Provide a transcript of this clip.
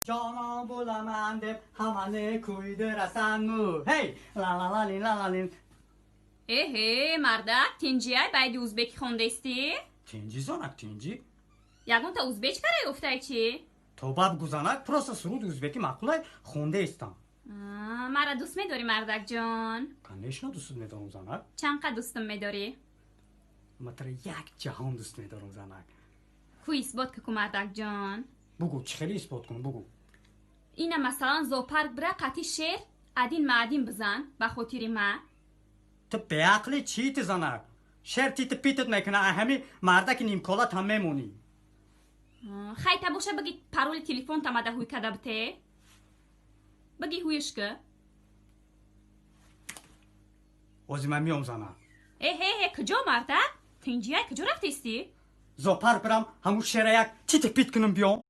جانا بلمنده همانه کویده رسن مو هی لا لا لا لی لا لا لی مردک تینجیای باید اوزبکی خوندستی؟ تینجی زانک تینجی یگون تا اوزبک برای افتای چی؟ تو باب گوزانک پروسه سرود اوزبکی مقولای خونده استم مرا دوست میداری مردک جان؟ کنیشنا دوست میدارم زانک چند قد دوستم میداری؟ متر یک جهان دوست میدارم زانک کوی اثبات که مردک جان؟ بگو چه خیلی اثبات کنم بگو اینه مثلا زوپارک برای قطی شیر ادین معدین بزن با خاطر ما تو به عقل چی زانک شر تیت پیتت میکنه همی مردک نیم کالات هم میمونی خیلی باشه بگی پرول تلفن تماده هوی کده بته بگی هویش که اوزی من میام زانک کجا مردک؟ تینجیای کجا رفتیستی؟ زوپار برم همون شر یک تیت پیت کنم بیام